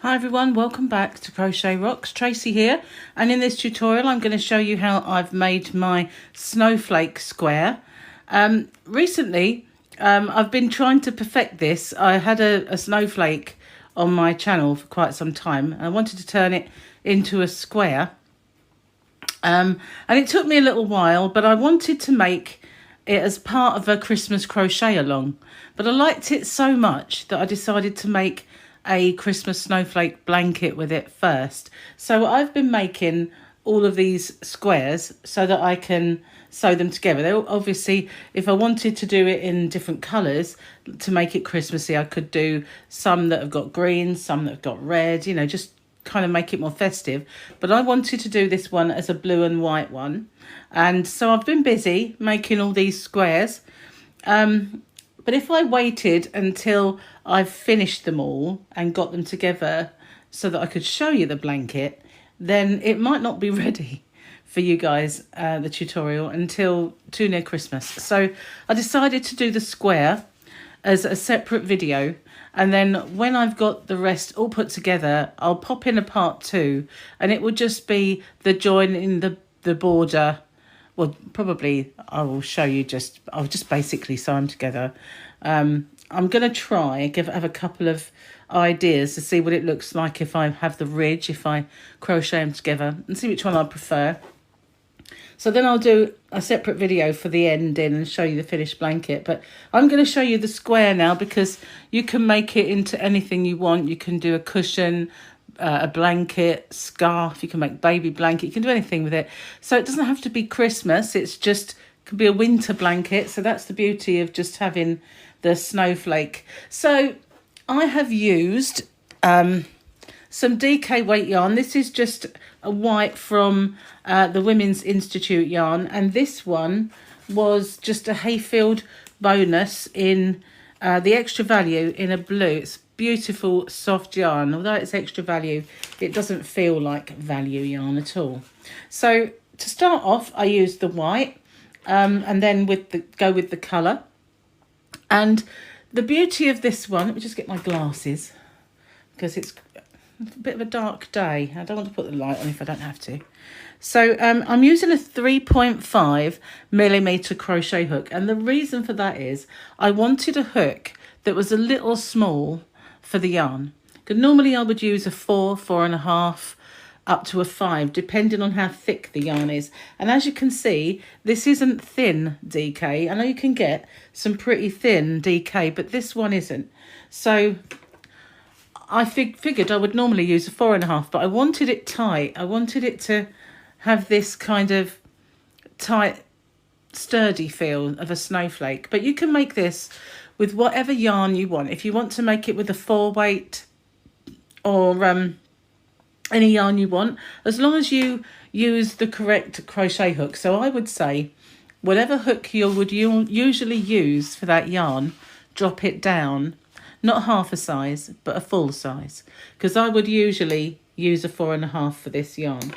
Hi everyone, welcome back to Crochet Rocks. Tracy here, and in this tutorial I'm going to show you how I've made my snowflake square. Recently I've been trying to perfect this. I had a snowflake on my channel for quite some time. I wanted to turn it into a square, and it took me a little while, but I wanted to make it as part of a Christmas crochet along. But I liked it so much that I decided to make a Christmas snowflake blanket with it first. So I've been making all of these squares so that I can sew them together. They're obviously, if I wanted to do it in different colours to make it Christmassy, I could do some that have got green, some that have got red, you know, just kind of make it more festive. But I wanted to do this one as a blue and white one. And so I've been busy making all these squares. But if I waited until I've finished them all and got them together so that I could show you the blanket, then it might not be ready for you guys, the tutorial, until too near Christmas. So I decided to do the square as a separate video, and then when I've got the rest all put together, I'll pop in a part 2, and it will just be the join in the border. Well, probably I will show you I'll just basically sew them together. I'm going to try, have a couple of ideas to see what it looks like if I have the ridge, if I crochet them together, and see which one I prefer. So then I'll do a separate video for the ending and show you the finished blanket. But I'm going to show you the square now, because you can make it into anything you want. You can do a cushion, a blanket, scarf, you can make baby blanket, you can do anything with it. So it doesn't have to be Christmas, it's just could be a winter blanket. So that's the beauty of just having the snowflake. So I have used some DK weight yarn. This is just a white from the Women's Institute yarn, and this one was just a Hayfield bonus in the extra value in a blue. It's beautiful soft yarn. Although it's extra value, it doesn't feel like value yarn at all. So to start off, I used the white, and then go with the colour. And the beauty of this one, let me just get my glasses, because it's a bit of a dark day. I don't want to put the light on if I don't have to. So I'm using a 3.5mm crochet hook, and the reason for that is I wanted a hook that was a little small for the yarn, because normally I would use a 4, 4.5 up to a 5, depending on how thick the yarn is. And as you can see, this isn't thin DK. I know you can get some pretty thin DK, but this one isn't. So I figured I would normally use a 4.5, but I wanted it tight. I wanted it to have this kind of tight, sturdy feel of a snowflake. But you can make this with whatever yarn you want. If you want to make it with a 4 weight or any yarn you want, as long as you use the correct crochet hook. So I would say whatever hook you would usually use for that yarn, drop it down, not half a size, but a full size, because I would usually use a 4.5 for this yarn.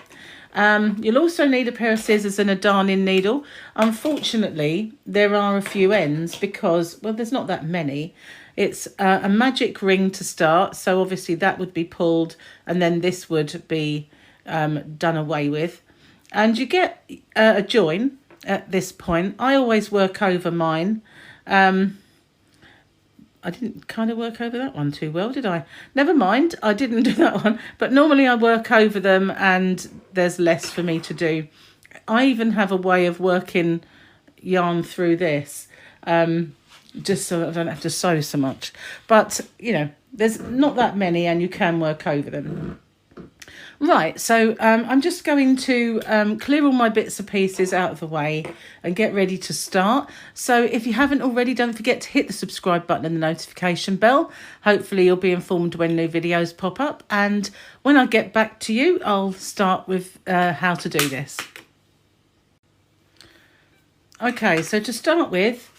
You'll also need a pair of scissors and a darning needle. Unfortunately, there are a few ends because, well, there's not that many. It's a magic ring to start, so obviously that would be pulled, and then this would be done away with. And you get a join at this point. I always work over mine. I didn't kind of work over that one too well, did I? Never mind, I didn't do that one. But normally I work over them and there's less for me to do. I even have a way of working yarn through this, just so I don't have to sew so much. But, you know, there's not that many and you can work over them. Right, so I'm just going to clear all my bits and pieces out of the way and get ready to start. So if you haven't already, don't forget to hit the subscribe button and the notification bell. Hopefully you'll be informed when new videos pop up. And when I get back to you, I'll start with how to do this. Okay, so to start with,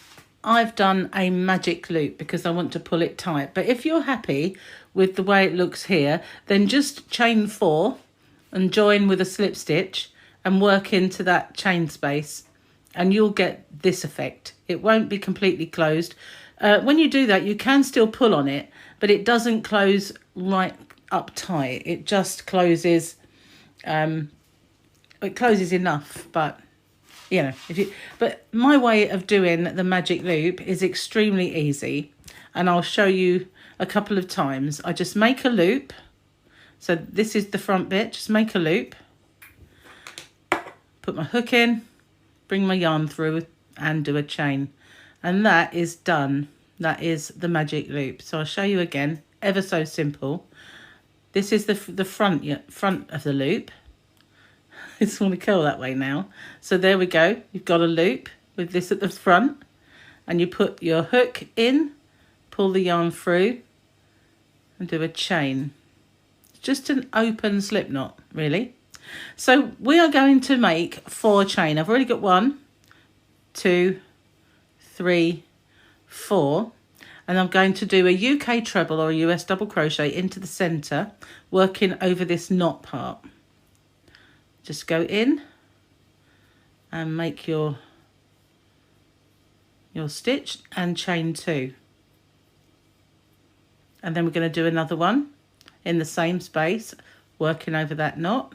I've done a magic loop because I want to pull it tight. But if you're happy with the way it looks here, then just chain 4 and join with a slip stitch and work into that chain space, and you'll get this effect. It won't be completely closed. When you do that, you can still pull on it, but it doesn't close right up tight. It just closes, it closes enough, but you know, but my way of doing the magic loop is extremely easy, and I'll show you a couple of times. I just make a loop. So this is the front bit, just make a loop, put my hook in, bring my yarn through and do a chain. And that is done. That is the magic loop. So I'll show you again, ever so simple. This is the front of the loop. I just want to curl that way now. So there we go. You've got a loop with this at the front, and you put your hook in, pull the yarn through and do a chain. Just an open slip knot, really. So we are going to make 4 chain. I've already got 1, 2, 3, 4, and I'm going to do a UK treble or a US double crochet into the center, working over this knot part. Just go in and make your stitch and chain 2, and then we're going to do another one in the same space, working over that knot,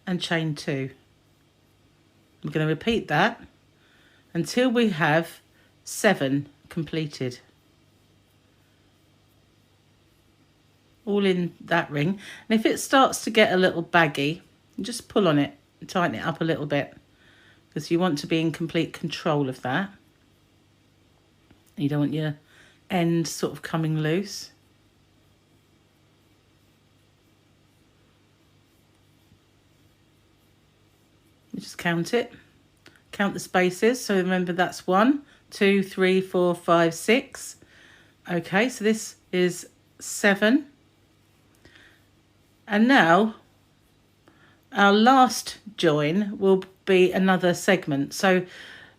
and chain 2. We're going to repeat that until we have 7 completed, all in that ring. And if it starts to get a little baggy, just pull on it and tighten it up a little bit, because you want to be in complete control of that. You don't want your end sort of coming loose. You just count it, count the spaces. So remember, that's 1, 2, 3, 4, 5, 6. Okay, so this is 7. And now our last join will be another segment. So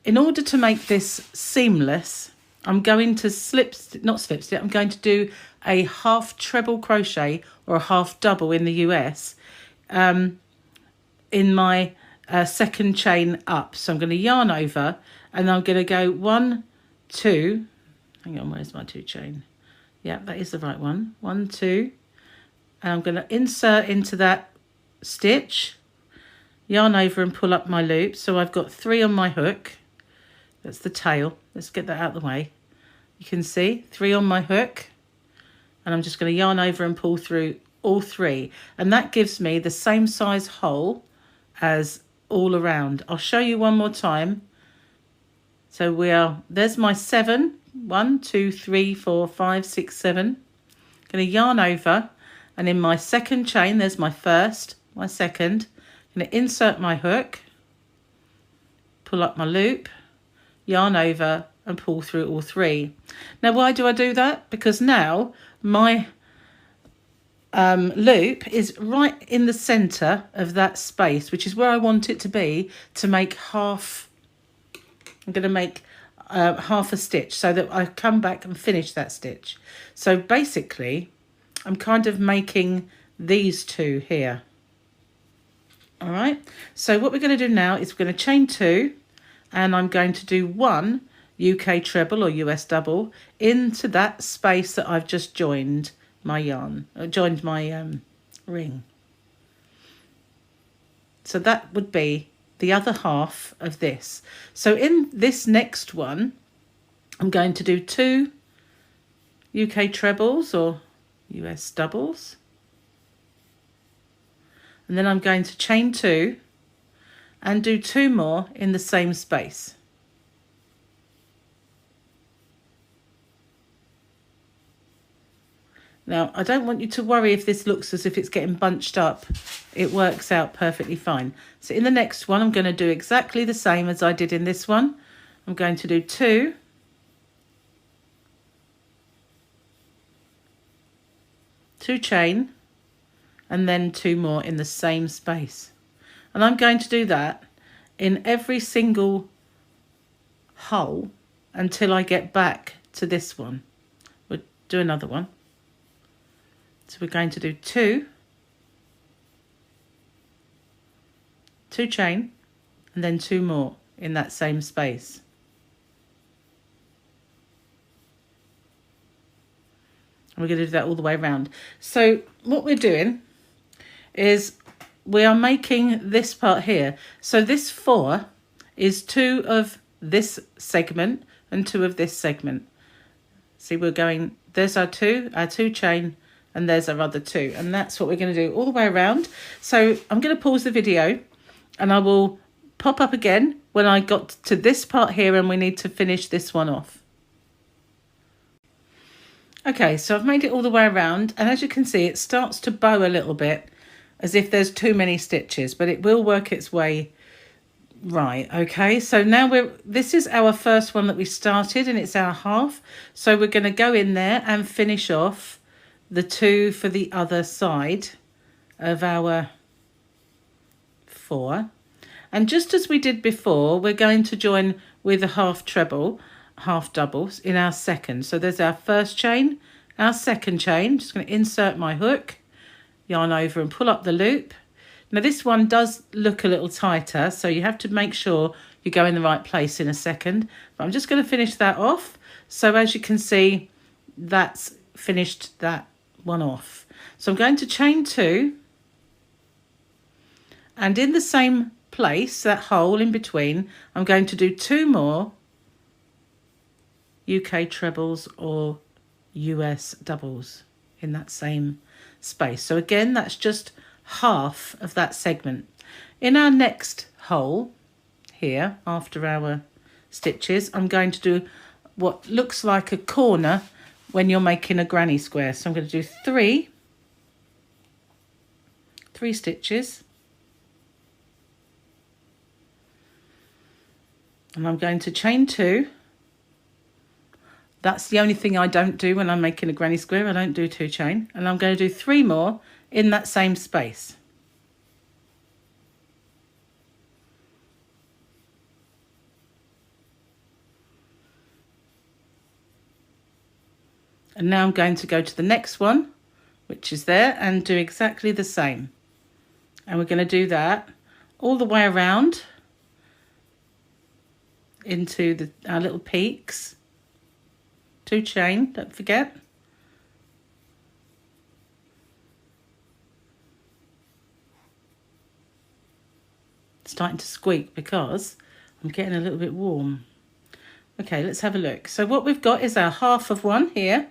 in order to make this seamless, I'm going to I'm going to do a half treble crochet or a half double in the US in my second chain up. So I'm going to yarn over, and I'm going to go 1, 2, hang on, where's my 2 chain? Yeah, that is the right one. 1, 2, and I'm going to insert into that stitch, yarn over and pull up my loop. So I've got 3 on my hook. That's the tail. Let's get that out of the way. You can see 3 on my hook, and I'm just going to yarn over and pull through all 3, and that gives me the same size hole as all around. I'll show you one more time. So there's my 7, 1, 2, 3, 4, 5, 6, 7. Going to yarn over, and in my second chain, there's my first, my second. Going to insert my hook, pull up my loop, yarn over and pull through all 3. Now, why do I do that? Because now my loop is right in the center of that space, which is where I want it to be, to make half. I'm going to make half a stitch so that I come back and finish that stitch. So basically I'm kind of making these 2 here. All right, so what we're going to do now is we're going to chain 2, and I'm going to do 1 UK treble or US double into that space that I've just joined my ring. So that would be the other half of this. So in this next one, I'm going to do 2 UK trebles or US doubles, and then I'm going to chain 2 and do 2 more in the same space. Now, I don't want you to worry if this looks as if it's getting bunched up. It works out perfectly fine. So in the next one, I'm going to do exactly the same as I did in this one. I'm going to do 2, chain, and then 2 more in the same space. And I'm going to do that in every single hole until I get back to this one. We'll do another one. So we're going to do 2 chain, and then 2 more in that same space. we're going to do that all the way around. So what we're doing is we are making this part here. So this 4 is 2 of this segment and 2 of this segment. See, we're going, there's our 2 chain, and there's our other 2, and that's what we're going to do all the way around. So I'm going to pause the video and I will pop up again when I got to this part here and we need to finish this one off. Okay, so I've made it all the way around, and as you can see, it starts to bow a little bit as if there's too many stitches, but it will work its way right. Okay, so now this is our first one that we started, and it's our half. So we're going to go in there and finish off the 2 for the other side of our 4. And just as we did before, we're going to join with a half treble, half doubles in our second. So there's our first chain, our second chain. Just going to insert my hook, yarn over and pull up the loop. Now this one does look a little tighter, so you have to make sure you go in the right place in a second. But I'm just going to finish that off. So as you can see, that's finished that one off. So I'm going to chain 2, and in the same place, that hole in between, I'm going to do 2 more UK trebles or US doubles in that same space. So again, that's just half of that segment. In our next hole here, after our stitches, I'm going to do what looks like a corner when you're making a granny square. So I'm going to do 3 stitches, and I'm going to chain 2. That's the only thing I don't do when I'm making a granny square. I don't do 2 chain, and I'm going to do 3 more in that same space. And now I'm going to go to the next one, which is there, and do exactly the same. And we're going to do that all the way around into our little peaks. 2 chain, don't forget. It's starting to squeak because I'm getting a little bit warm. Okay, let's have a look. So what we've got is our half of one here,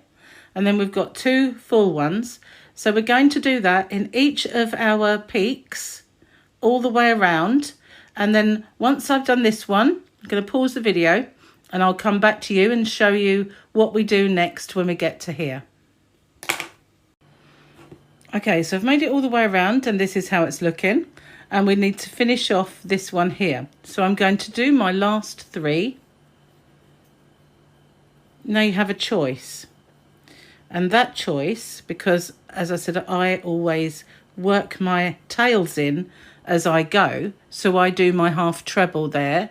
and then we've got 2 full ones. So we're going to do that in each of our peaks all the way around. And then once I've done this one, I'm going to pause the video and I'll come back to you and show you what we do next when we get to here. Okay, so I've made it all the way around, and this is how it's looking. And we need to finish off this one here. So I'm going to do my last 3. Now you have a choice. And that choice, because as I said, I always work my tails in as I go, so I do my half treble there.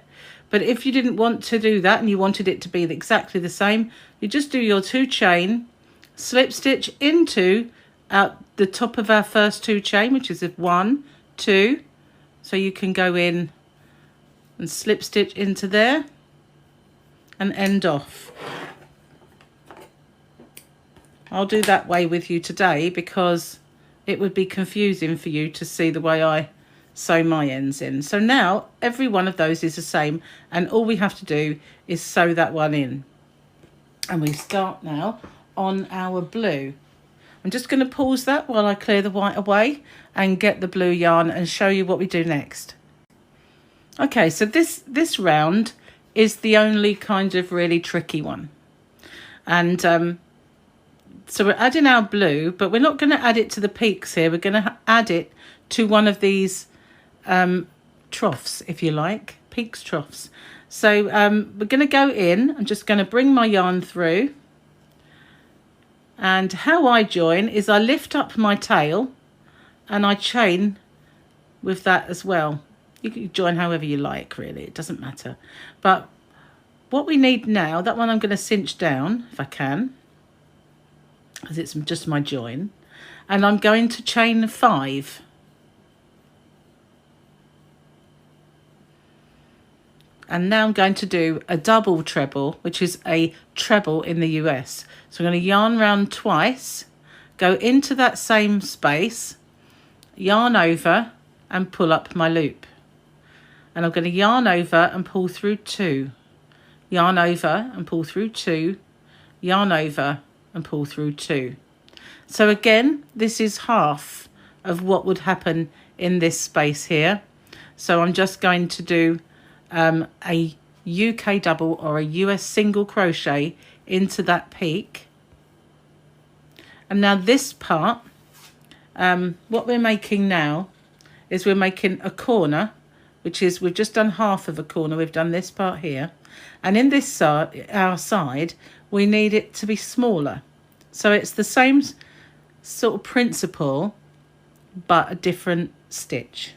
But if you didn't want to do that and you wanted it to be exactly the same, you just do your 2 chain, slip stitch into the top of our first 2 chain, which is 1, 2. So you can go in and slip stitch into there and end off. I'll do that way with you today because it would be confusing for you to see the way I sew my ends in. So now every one of those is the same, and all we have to do is sew that one in. And we start now on our blue. I'm just going to pause that while I clear the white away and get the blue yarn and show you what we do next. Okay, so this round is the only kind of really tricky one. And so we're adding our blue, but we're not going to add it to the peaks here. We're going to add it to one of these troughs, if you like, peaks troughs. So we're going to go in. I'm just going to bring my yarn through. And how I join is I lift up my tail and I chain with that as well. You can join however you like, really, it doesn't matter. But what we need now, that one I'm going to cinch down if I can, as it's just my join, and I'm going to chain 5. And now I'm going to do a double treble, which is a treble in the US. So I'm going to yarn round twice, go into that same space, yarn over and pull up my loop. And I'm going to yarn over and pull through 2, yarn over and pull through 2, yarn over and pull through 2. So again, this is half of what would happen in this space here. So I'm just going to do a UK double or a US single crochet into that peak. And now this part, what we're making now is we're making a corner, which is, we've just done half of a corner. We've done this part here. And in this side, our side, we need it to be smaller. So it's the same sort of principle, but a different stitch.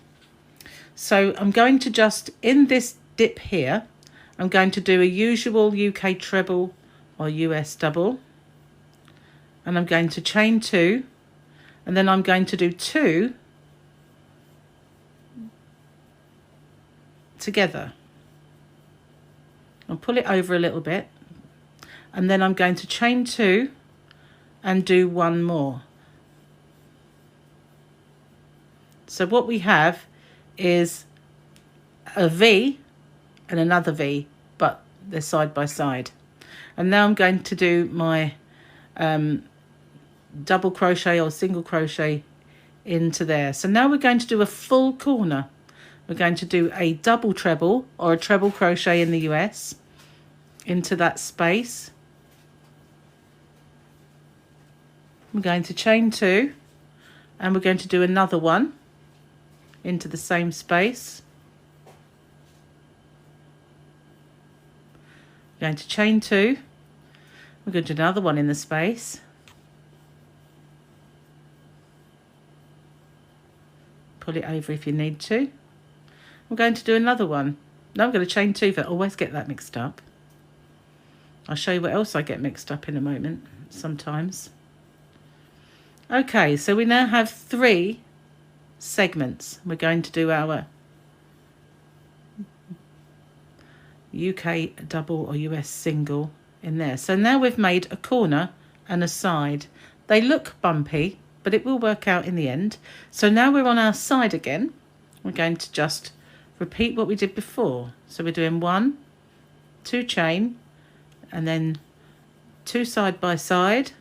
So I'm going to just, in this dip here, I'm going to do a usual UK treble or US double. And I'm going to chain 2. And then I'm going to do 2 together. I'll pull it over a little bit. And then I'm going to chain 2 and do 1 more. So what we have is a V and another V, but they're side by side. And now I'm going to do my double crochet or single crochet into there. So now we're going to do a full corner. We're going to do a double treble or a treble crochet in the US into that space. I'm going to chain 2 and we're going to do another one into the same space. We're going to chain 2. We're going to do another one in the space. Pull it over if you need to. I'm going to do another one. Now I'm going to chain 2, but I always get that mixed up. I'll show you what else I get mixed up in a moment, sometimes. Okay, so we now have 3 segments. We're going to do our UK double or US single in there. So now we've made a corner and a side. They look bumpy, but it will work out in the end. So now we're on our side again. We're going to just repeat what we did before. So we're doing 1, 2 chain, and then 2 side by side.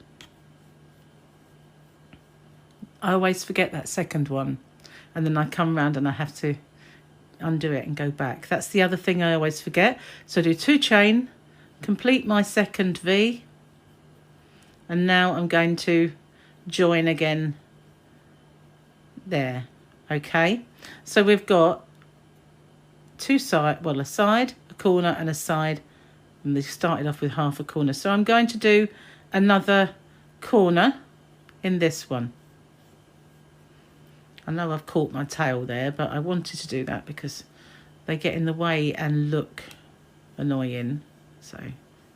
I always forget that second one, and then I come round and I have to undo it and go back. That's the other thing I always forget. So do 2 chain, complete my second V, and now I'm going to join again there. Okay, so we've got 2 side, well, a side, a corner and a side, and they started off with half a corner. So I'm going to do another corner in this one. I know I've caught my tail there, but I wanted to do that because they get in the way and look annoying. So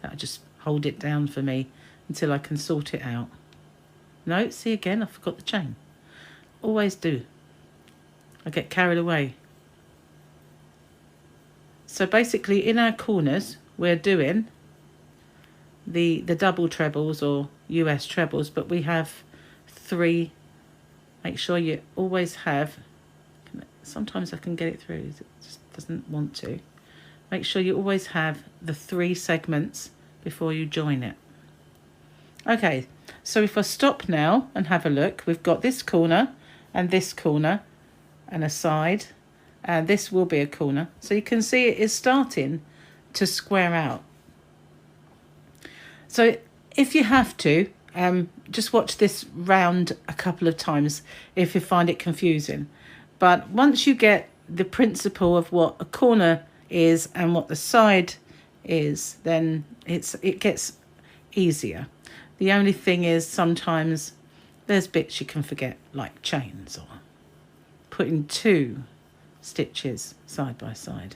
that'll just hold it down for me until I can sort it out. No, see again, I forgot the chain. Always do. I get carried away. So basically in our corners, we're doing the double trebles or US trebles, but we have 3. Make sure you always have, sometimes I can get it through, it just doesn't want to. Make sure you always have the 3 segments before you join it. Okay, so if I stop now and have a look, we've got this corner and a side, and this will be a corner. So you can see it is starting to square out. So if you have to, just watch this round a couple of times if you find it confusing. But once you get the principle of what a corner is and what the side is, then it gets easier. The only thing is sometimes there's bits you can forget, like chains or putting 2 stitches side by side.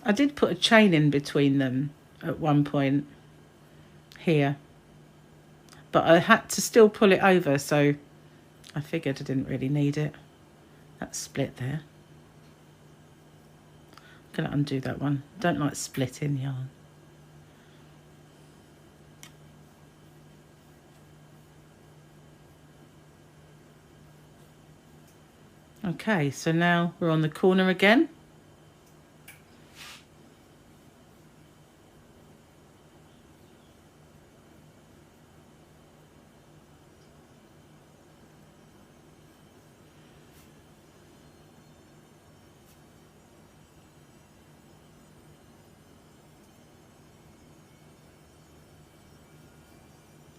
I did put a chain in between them at one point here, but I had to still pull it over, so I figured I didn't really need it. that split there. I'm going to undo that one. Don't like splitting yarn. Okay, so now we're on the corner again.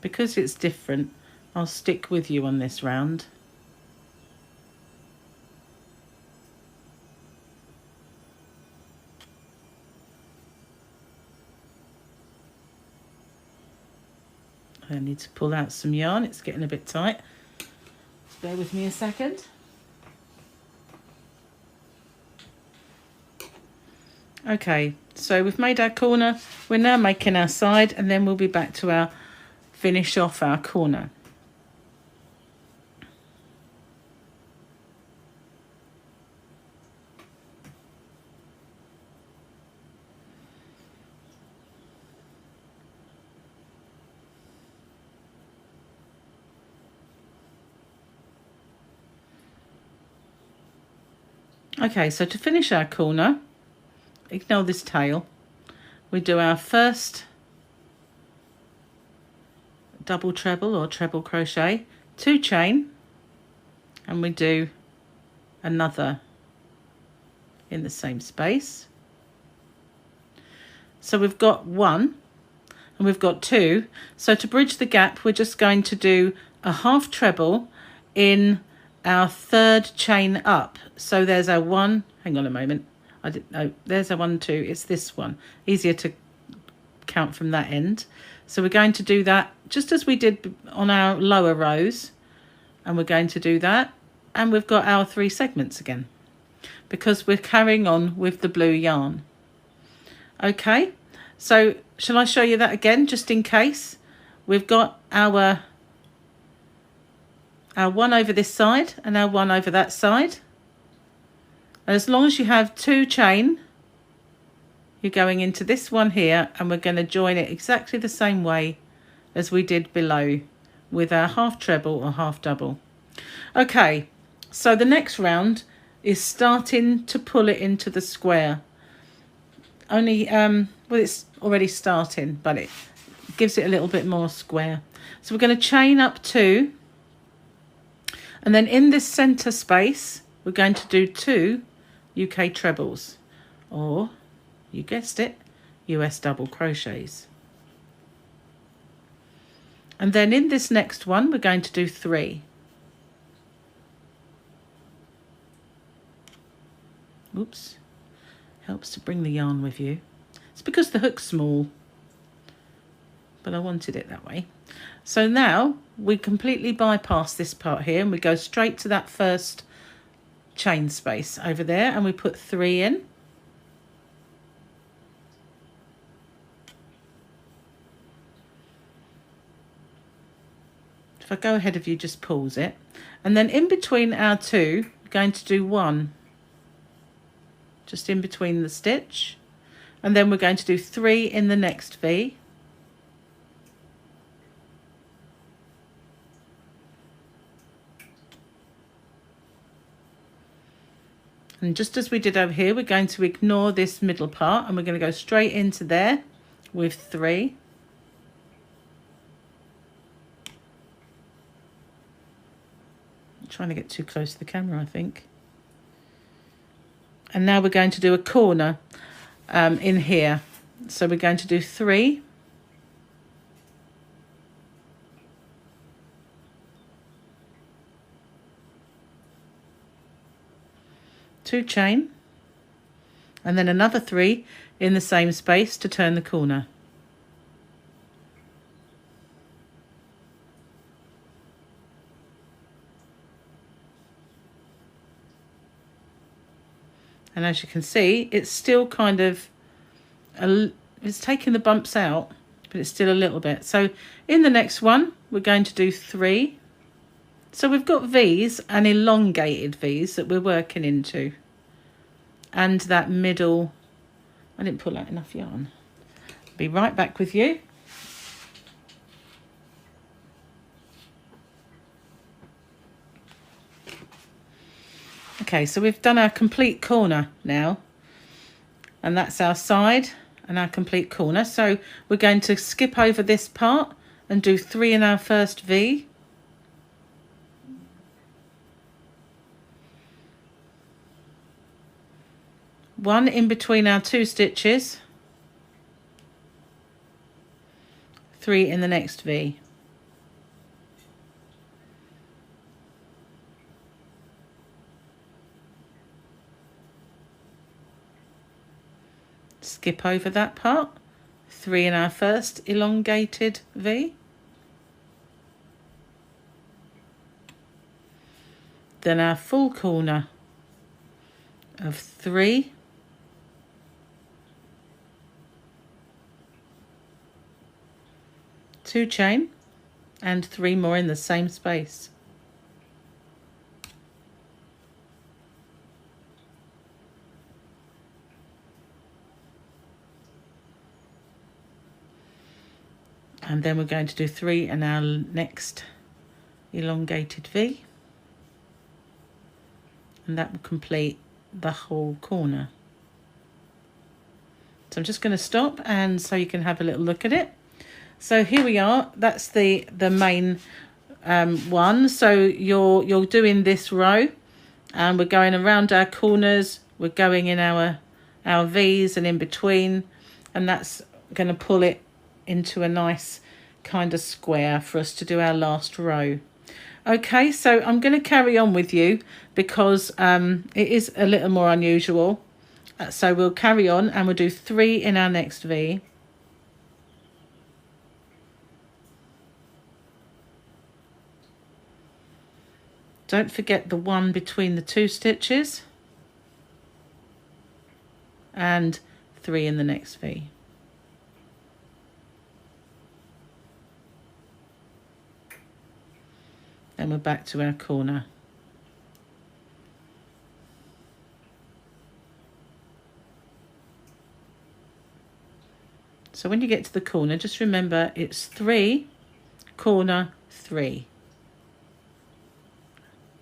Because it's different, I'll stick with you on this round. I need to pull out some yarn, it's getting a bit tight. Bear with me a second. Okay, so we've made our corner, we're now making our side, and then we'll be back to our finish off our corner. Okay, so to finish our corner, ignore this tail, we do our first double treble or treble crochet, 2 chain, and we do another in the same space. So we've got 1 and we've got 2. So to bridge the gap, we're just going to do a half treble in our 3rd chain up. So there's our 1, hang on a moment, I didn't know, there's our 1, 2, it's this one, easier to count from that end. So we're going to do that just as we did on our lower rows, and we're going to do that, and we've got our 3 segments again because we're carrying on with the blue yarn. Okay, so shall I show you that again just in case? We've got our 1 over this side and our 1 over that side. And as long as you have 2 chain, you're going into this one here, and we're going to join it exactly the same way as we did below with our half treble or half double. Okay, so the next round is starting to pull it into the square. Only, well, it's already starting, but it gives it a little bit more square. So we're going to chain up 2, and then in this center space, we're going to do 2 UK trebles, or you guessed it, US double crochets. And then in this next one, we're going to do 3. Oops, helps to bring the yarn with you. It's because the hook's small, but I wanted it that way. So now we completely bypass this part here, and we go straight to that first chain space over there, and we put 3 in. If I go ahead of you, just pause it. And then in between our 2, we're going to do 1. Just in between the stitch. And then we're going to do 3 in the next V. And just as we did over here, we're going to ignore this middle part, and we're going to go straight into there with 3. Trying to get too close to the camera, I think. And now we're going to do a corner in here. So we're going to do 3. Two chain, and then another 3 in the same space to turn the corner. And as you can see, it's still kind of, it's taking the bumps out, but it's still a little bit. So in the next one, we're going to do 3 So we've got V's and elongated V's that we're working into. And that middle, I didn't pull out enough yarn. Be right back with you. Okay, so we've done our complete corner now. And that's our side and our complete corner. So we're going to skip over this part and do 3 in our first V. One in between our 2 stitches. 3 in the next V. Skip over that part, 3 in our first elongated V. Then our full corner of 3. Two chain and 3 more in the same space. And then we're going to do 3 in our next elongated V. And that will complete the whole corner. So I'm just going to stop and so you can have a little look at it. So here we are. That's the main one. So you're doing this row and we're going around our corners. We're going in our V's and in between, and that's going to pull it into a nice kind of square for us to do our last row. Okay, so I'm going to carry on with you because it is a little more unusual. So we'll carry on and we'll do 3 in our next V. Don't forget the one between the 2 stitches and 3 in the next V. Then we're back to our corner. So when you get to the corner, just remember it's 3, corner, 3.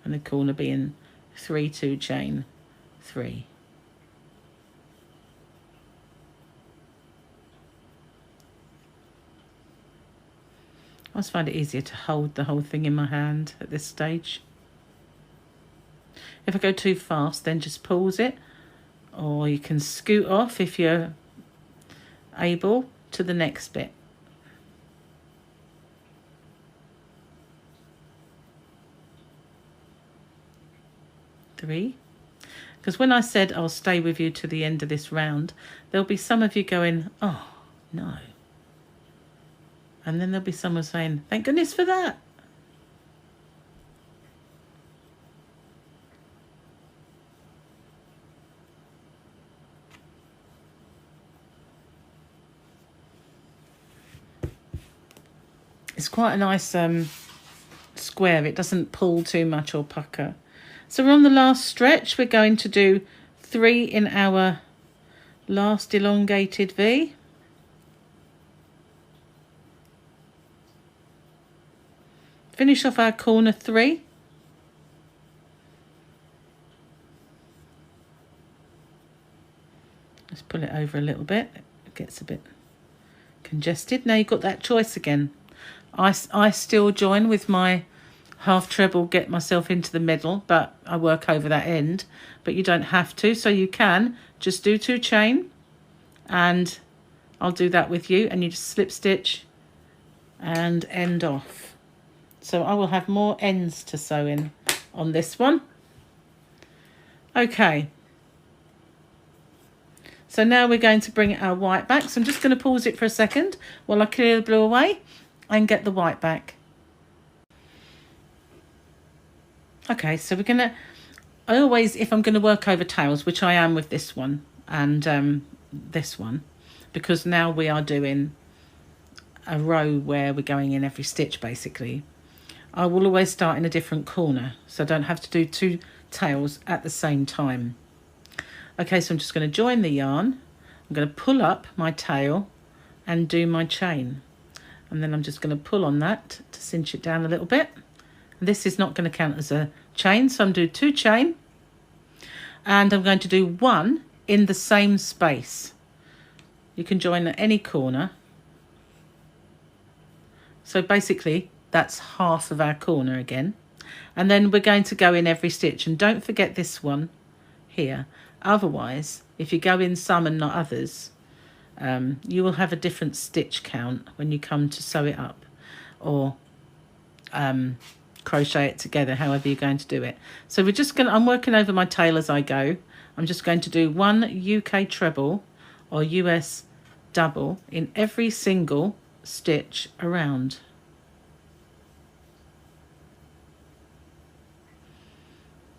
And the corner being 3, 2 chain, 3. I just find it easier to hold the whole thing in my hand at this stage. If I go too fast, then just pause it, or you can scoot off if you're able to the next bit. Three. Because when I said I'll stay with you to the end of this round, there'll be some of you going, oh, no. And then there'll be someone saying, thank goodness for that. It's quite a nice square. It doesn't pull too much or pucker. So we're on the last stretch. We're going to do 3 in our last elongated V. Finish off our corner 3. Let's pull it over a little bit. It gets a bit congested. Now you've got that choice again. I still join with my half treble, get myself into the middle, but I work over that end. But you don't have to, so you can just do 2 chain, and I'll do that with you, and you just slip stitch and end off. So I will have more ends to sew in on this one. Okay. So now we're going to bring our white back. So I'm just going to pause it for a second while I clear the blue away and get the white back. Okay, so we're going to, I always, if I'm going to work over tails, which I am with this one and this one, because now we are doing a row where we're going in every stitch basically, I will always start in a different corner, so I don't have to do 2 tails at the same time. Okay, so I'm just going to join the yarn. I'm going to pull up my tail and do my chain. And then I'm just going to pull on that to cinch it down a little bit. This is not going to count as a chain, so I'm doing 2 chain. And I'm going to do 1 in the same space. You can join at any corner. So basically, that's half of our corner again. And then we're going to go in every stitch. And don't forget this one here. Otherwise, if you go in some and not others, you will have a different stitch count when you come to sew it up or crochet it together, however you're going to do it. So we're just going to, I'm working over my tail as I go. I'm just going to do 1 UK treble or US double in every single stitch around.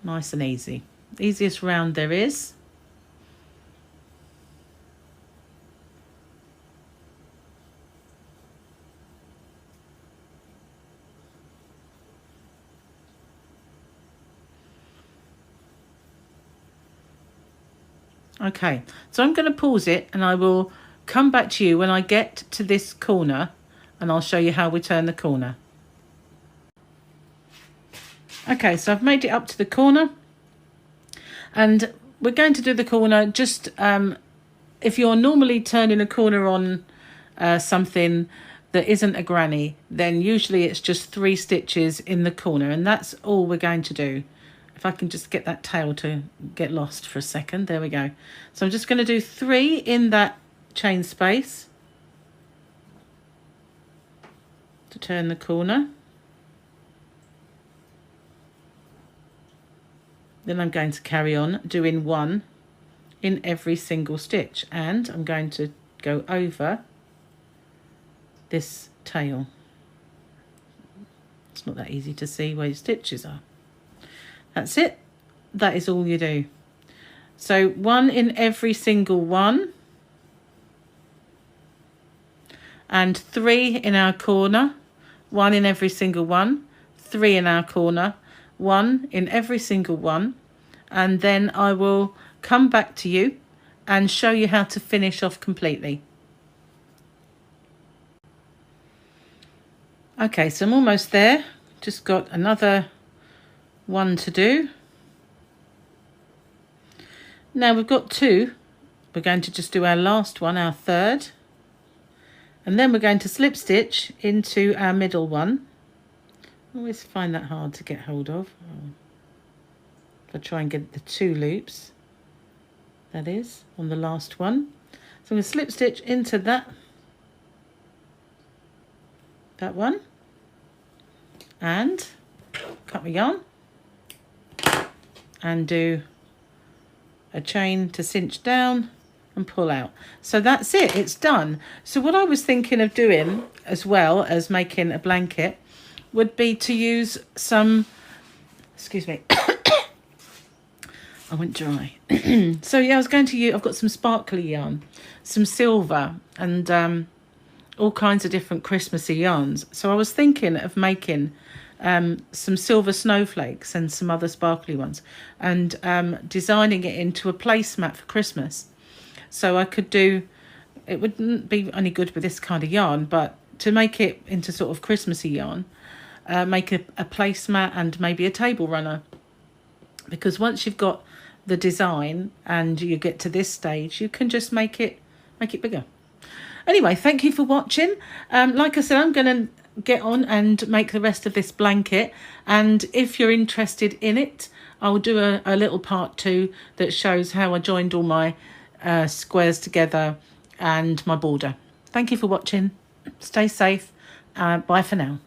Nice and easy. Easiest round there is. Okay, so I'm going to pause it and I will come back to you when I get to this corner and I'll show you how we turn the corner. Okay, so I've made it up to the corner and we're going to do the corner just if you're normally turning a corner on something that isn't a granny, then usually it's just 3 stitches in the corner and that's all we're going to do. If I can just get that tail to get lost for a second. There we go. So I'm just going to do 3 in that chain space to turn the corner. Then I'm going to carry on doing 1 in every single stitch. And I'm going to go over this tail. It's not that easy to see where your stitches are. That's it. That is all you do. So 1 in every single one. And 3 in our corner. 1 in every single one. 3 in our corner. 1 in every single one. And then I will come back to you and show you how to finish off completely. Okay, so I'm almost there. Just got another 1 to do. Now we've got 2. We're going to just do our last one, our third. And then we're going to slip stitch into our middle one. I always find that hard to get hold of. If I try and get the 2 loops, that is, on the last one. So I'm going to slip stitch into that one. And cut my yarn. And do a chain to cinch down and pull out. So that's it, it's done. So what I was thinking of doing, as well as making a blanket, would be to use some, excuse me, I went dry. So yeah, I was going to use, I've got some sparkly yarn, some silver, and all kinds of different Christmassy yarns. So I was thinking of making some silver snowflakes and some other sparkly ones, and designing it into a placemat for Christmas. So I could do, it wouldn't be any good with this kind of yarn, but to make it into sort of Christmassy yarn, make a placemat and maybe a table runner. Because once you've got the design and you get to this stage, you can just make it bigger. Anyway, thank you for watching. Like I said, I'm going to get on and make the rest of this blanket, and if you're interested in it, I'll do a little part 2 that shows how I joined all my squares together and my border. Thank you for watching. Stay safe. Bye for now.